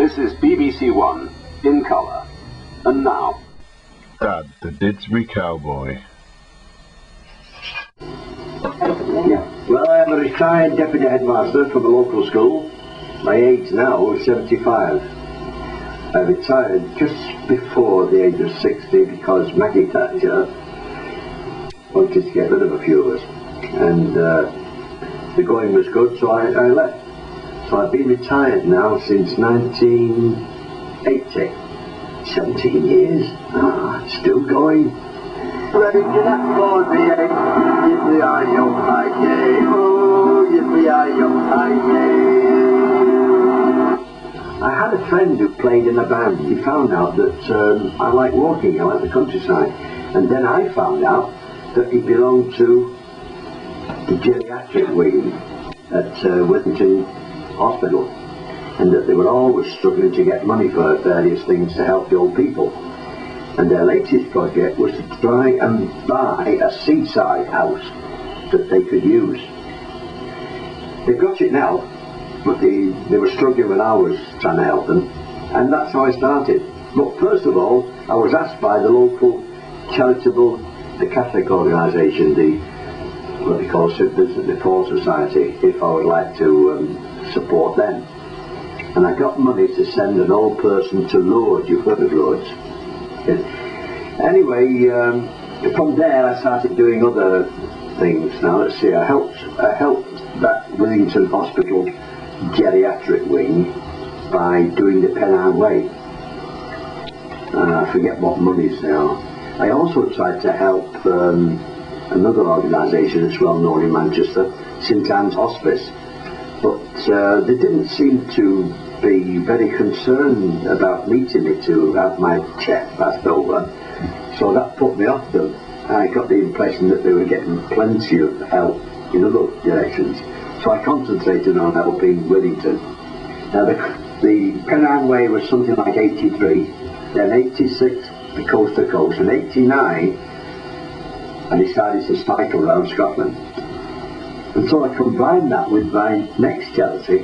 This is BBC One, in colour. And now... Dad, the Didsbury Cowboy. Yeah. Well, I'm a retired deputy headmaster from a local school. My age now is 75. I retired just before the age of 60 because Maggie Thatcher wanted to get rid of a few of us. And the going was good, so I left. So I've been retired now since 1980. 17 years. Still going. Ready to that for the egg. Yippee are your pie, oh, yippee are your pie. I had a friend who played in a band. He found out that I like walking, I like the countryside. And then I found out that he belonged to the geriatric wing at Withington Hospital, and that they were always struggling to get money for various things to help the old people. And their latest project was to try and buy a seaside house that they could use. They've got it now, but they were struggling when I was trying to help them, and that's how I started. But first of all, I was asked by the local charitable, the Catholic organisation, what they call the Poor Society, if I would like to support them. And I got money to send an old person to Lourdes. You've heard of Lourdes? Yes. Anyway, from there I started doing other things. Now let's see, I helped that Withington Hospital geriatric wing by doing the Pennine Way. I forget what monies now. I also tried to help another organisation that's well known in Manchester, St Anne's Hospice, but they didn't seem to be very concerned about meeting me to have my cheque passed over, so that put me off them. I got the impression that they were getting plenty of help in other directions, so I concentrated on helping Withington. Now the Pennine Way was something like 83, then 86 the coast to coast, and 89 I decided to cycle around Scotland. And so I combined that with my next charity,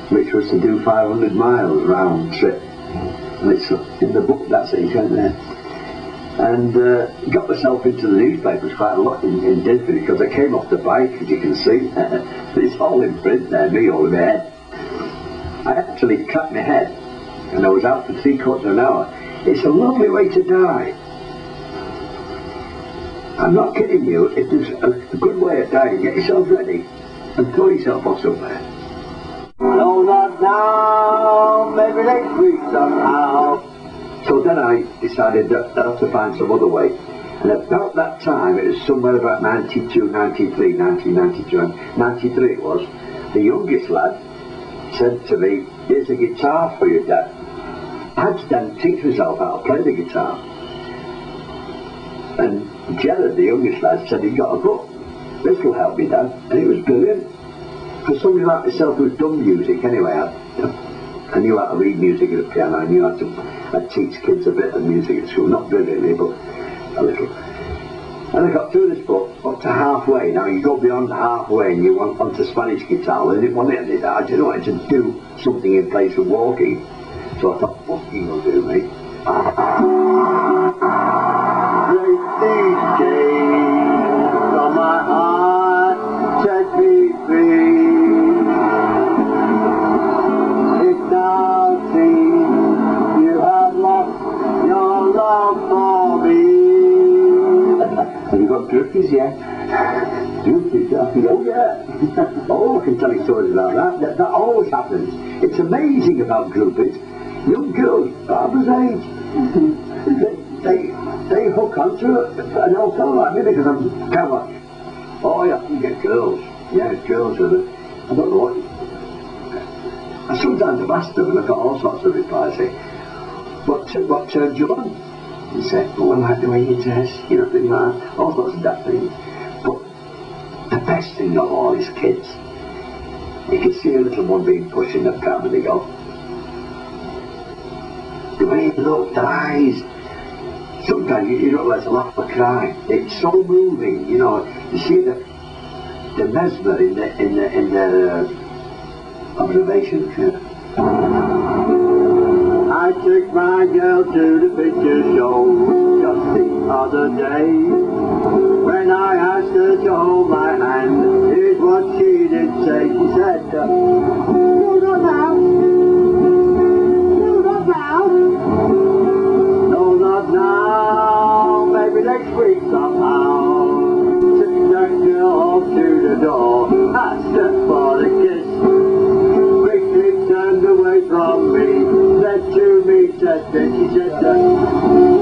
which was to do 500 miles round trip. And it's in the book, that's it, isn't there? And got myself into the newspapers quite a lot in Didsbury, because I came off the bike, as you can see. It's all in print there, me all in my head. I actually cut my head, and I was out for 3/4 of an hour. It's a lovely way to die. I'm not kidding you. If there's a good way of dying, get yourself ready and throw yourself off somewhere. No, not now, maybe next week somehow. So then I decided that I have to find some other way. And about that time, it was somewhere about 92, 93, 1992, 93 it was, the youngest lad said to me, "Here's a guitar for you, Dad." I had to then teach myself how to play the guitar. And Gerard, the youngest lad, said he got a book. "This will help me, Dad." And it was brilliant. For somebody like myself who's done music anyway, I knew how to read music at the piano. I knew how to teach kids a bit of music at school. Not brilliantly, but a little. And I got through this book up to halfway. Now you go beyond halfway and you want onto Spanish guitar. I didn't want it any that. I just wanted to do something in place of walking. So I thought, walking will do, mate. Break these chains from my heart, set me free. It now seems you have lost your love for me. Have you got groupies yet? Groupies, oh yeah. Oh, I can tell you stories about that. That always happens. It's amazing about groupies. Young girls, Barbara's age, they hook onto an old fellow like me because I'm kind of like, oh yeah, you get girls. Yeah, girls are the, I don't know what. I sometimes have asked them and I've got all sorts of replies. Say, what turned you on? And say, oh, I like the way you dress, you know, things like that, all sorts of that things. But the best thing of all is kids. You can see a little one being pushed in the pram and they go, the way you look, the eyes. Sometimes you don't let a laugh or cry. It's so moving, you know. You see the mesmer in their observation. took my girl to the picture show just the other day. When I asked her to hold my hand, here's what she did say. She said, "No, not now. No, not now. No, not now. Maybe next week somehow." Took that girl home to the door, asked her for the kiss. Quickly turned away from me, said to me, said that she said that